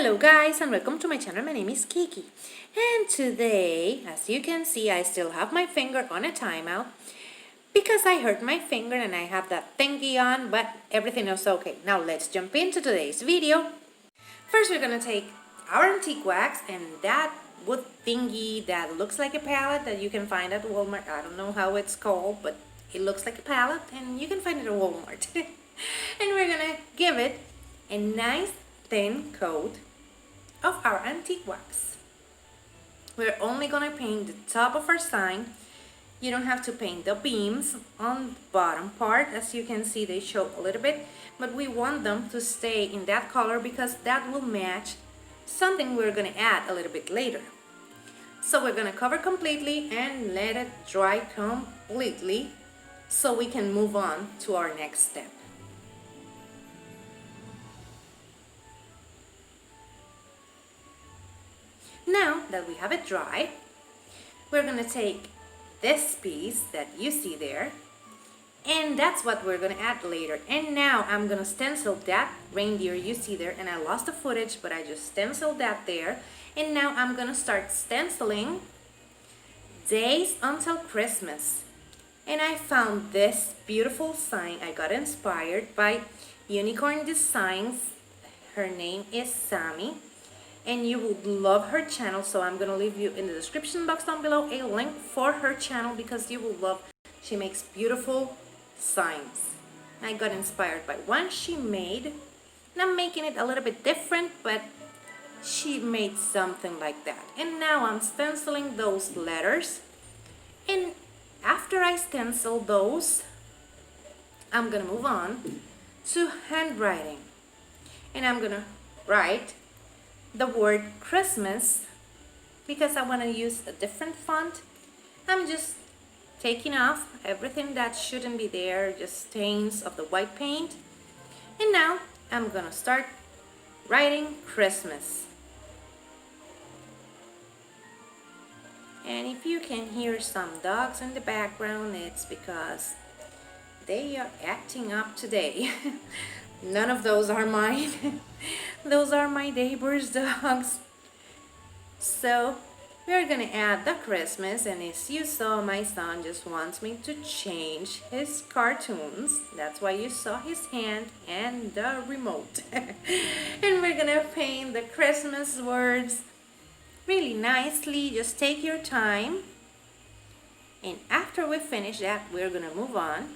Hello guys and welcome to my channel. My name is Kiki and today, as you can see, I still have my finger on a timeout because I hurt my finger and I have that thingy on, but everything is okay. Now let's jump into today's video. First we're gonna take our antique wax and that wood thingy that looks like a palette that you can find at Walmart. I don't know how it's called, but it looks like a palette and you can find it at Walmart. And we're gonna give it a nice thin coat of our antique wax. We're only gonna paint the top of our sign. You don't have to paint the beams on the bottom part. As you can see, they show a little bit, but we want them to stay in that color because that will match something we're gonna add a little bit later. So we're gonna cover completely and let it dry completely so we can move on to our next step. Now that we have it dry, we're gonna take this piece that you see there, and that's what we're gonna add later. And now I'm gonna stencil that reindeer you see there, and I lost the footage, but I just stenciled that there. And now I'm gonna start stenciling days until Christmas. And I found this beautiful sign. I got inspired by Unicorn Designs. Her name is Sammy. And you would love her channel, so I'm gonna leave you in the description box down below a link for her channel because you will love. She makes beautiful signs. I got inspired by one she made, and I'm making it a little bit different, but she made something like that. And now I'm stenciling those letters, and after I stencil those, I'm gonna move on to handwriting, and I'm gonna write the word Christmas because I want to use a different font. I'm just taking off everything that shouldn't be there, just stains of the white paint. And now I'm gonna start writing Christmas. And if you can hear some dogs in the background, it's because they are acting up today. None of those are mine. Those are my neighbor's dogs. So we're gonna add the Christmas, and as you saw, my son just wants me to change his cartoons. That's why you saw his hand and the remote. And we're gonna paint the Christmas words really nicely. Just take your time. And after we finish that, we're gonna move on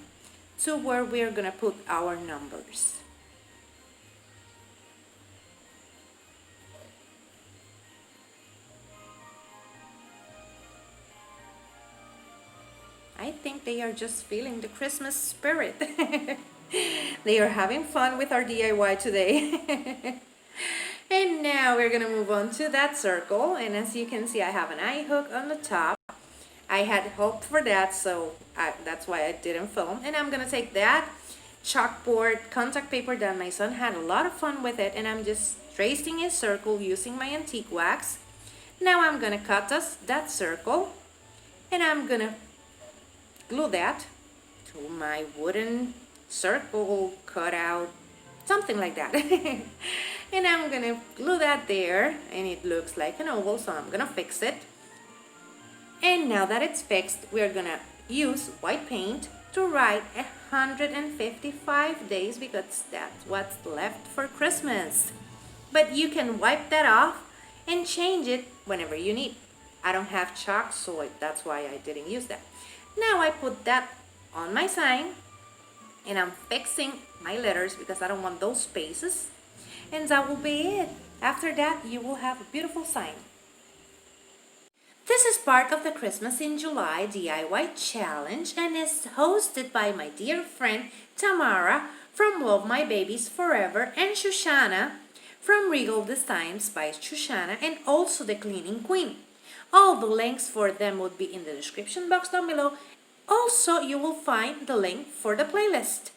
to where we're gonna put our numbers. I think they are just feeling the Christmas spirit. They are having fun with our DIY today. And now we're gonna move on to that circle, and as you can see, I have an eye hook on the top. I had hoped for that, so that's why I didn't film. And I'm gonna take that chalkboard contact paper that my son had a lot of fun with it, and I'm just tracing a circle using my antique wax. Now I'm gonna cut that circle, and I'm gonna glue that to my wooden circle cutout, something like that. And I'm gonna glue that there, and it looks like an oval, so I'm gonna fix it. And now that it's fixed, we're gonna use white paint to write 155 days because that's what's left for Christmas. But you can wipe that off and change it whenever you need. I don't have chalk, so that's why I didn't use that. Now I put that on my sign, and I'm fixing my letters because I don't want those spaces, and that will be it. After that, you will have a beautiful sign. This is part of the Christmas in July DIY challenge and is hosted by my dear friend Tamara from Love My Babies Forever and Shushana from Regal Designs by Shushana, and also the Cleaning Queen. All the links for them would be in the description box down below. Also, you will find the link for the playlist.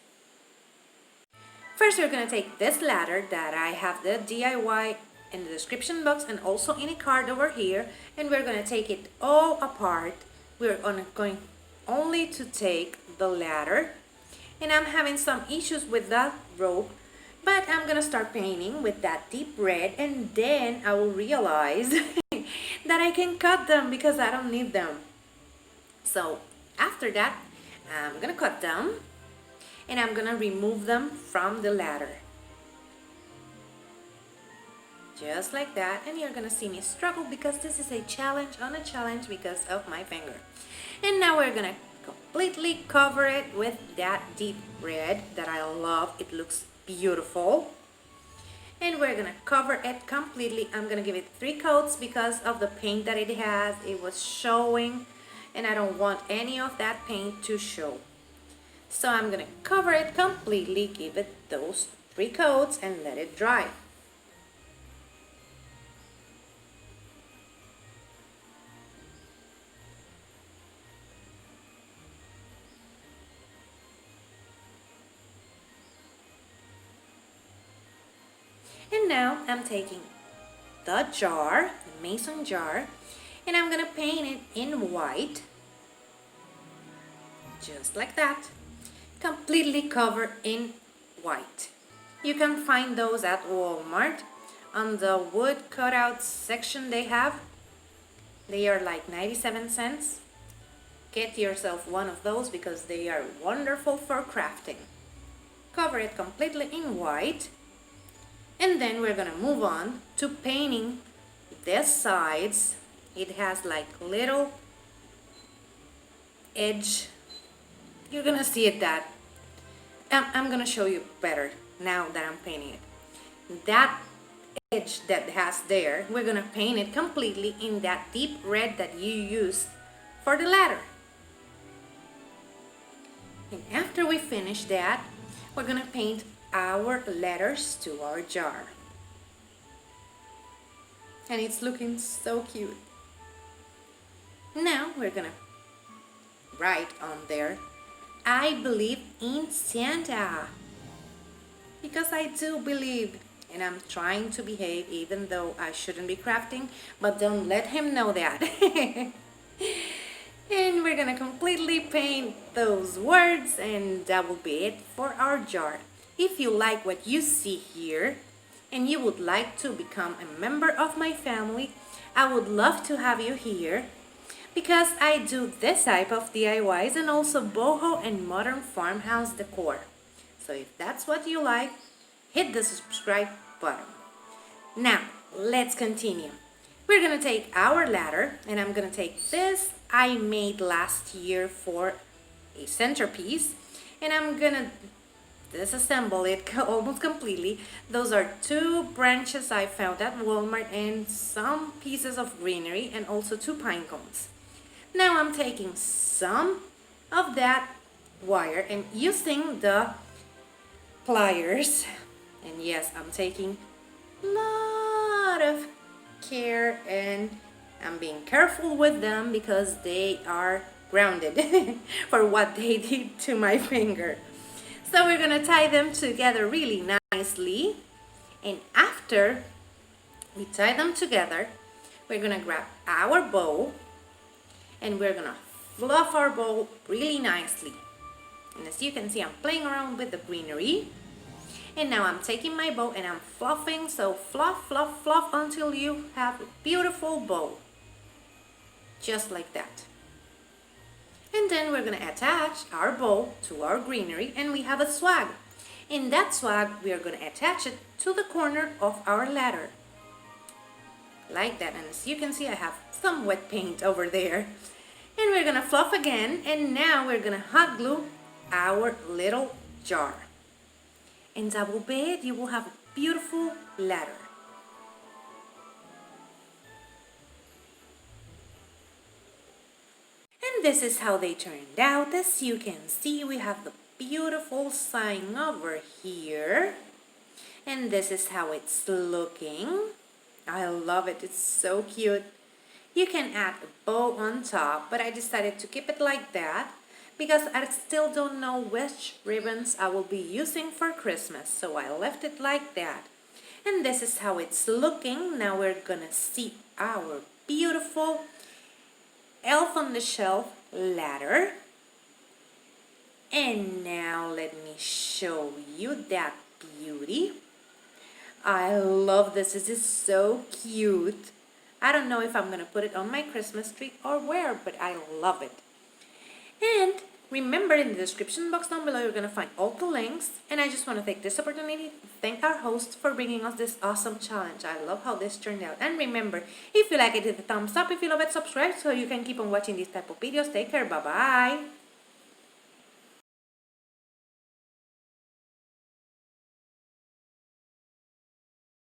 First, we're going to take this ladder that I have the DIY in the description box and also in a card over here, and we're going to take it all apart. We're going only to take the ladder, and I'm having some issues with that rope But I'm gonna start painting with that deep red, and then I will realize that I can cut them because I don't need them. So after that, I'm gonna cut them and I'm gonna remove them from the ladder. Just like that, and you're gonna see me struggle because this is a challenge on a challenge because of my finger. And now we're gonna completely cover it with that deep red that I love. It looks beautiful. And we're gonna cover it completely. I'm gonna give it 3 coats because of the paint that it has. It was showing and I don't want any of that paint to show. So I'm gonna cover it completely, give it those 3 coats and let it dry. And now I'm taking the jar, the mason jar, and I'm gonna paint it in white, just like that, completely covered in white. You can find those at Walmart on the wood cutout section they have. They are like 97 cents. Get yourself one of those because they are wonderful for crafting. Cover it completely in white. And then we're gonna move on to painting the sides. It has like little edge. You're gonna see it that I'm gonna show you better now that I'm painting it. That edge that has there, we're gonna paint it completely in that deep red that you used for the ladder. And after we finish that, we're gonna paint our letters to our jar. And it's looking so cute. Now we're gonna write on there, I believe in Santa. Because I do believe, and I'm trying to behave even though I shouldn't be crafting, but don't let him know that. And we're gonna completely paint those words, and that will be it for our jar. If you like what you see here and you would like to become a member of my family, I would love to have you here because I do this type of DIYs and also boho and modern farmhouse decor. So if that's what you like, hit the subscribe button. Now, let's continue. We're gonna take our ladder, and I'm gonna take this I made last year for a centerpiece, and I'm gonna disassemble it almost completely. Those are 2 branches I found at Walmart and some pieces of greenery and also 2 pine cones. Now I'm taking some of that wire and using the pliers, and yes, I'm taking a lot of care and I'm being careful with them because they are grounded for what they did to my finger. So we're gonna tie them together really nicely, and after we tie them together, we're gonna grab our bow and we're gonna fluff our bow really nicely. And as you can see, I'm playing around with the greenery. And now I'm taking my bow and I'm fluffing, so fluff, fluff, fluff until you have a beautiful bow. Just like that. And then we're gonna attach our bow to our greenery and we have a swag. In that swag, we are gonna attach it to the corner of our ladder. Like that, and as you can see, I have some wet paint over there. And we're gonna fluff again, and now we're gonna hot glue our little jar. And that will be it. You will have a beautiful ladder. And this is how they turned out. As you can see, we have the beautiful sign over here. And this is how it's looking. I love it. It's so cute. You can add a bow on top, but I decided to keep it like that because I still don't know which ribbons I will be using for Christmas, so I left it like that. And this is how it's looking. Now we're gonna see our beautiful elf on the shelf ladder. And now let me show you that beauty. I love this. This is so cute. I don't know if I'm going to put it on my Christmas tree or where, but I love it. And remember, in the description box down below, you're going to find all the links. And I just want to take this opportunity to thank our host for bringing us this awesome challenge. I love how this turned out. And remember, if you like it, hit the thumbs up. If you love it, subscribe so you can keep on watching these type of videos. Take care. Bye-bye.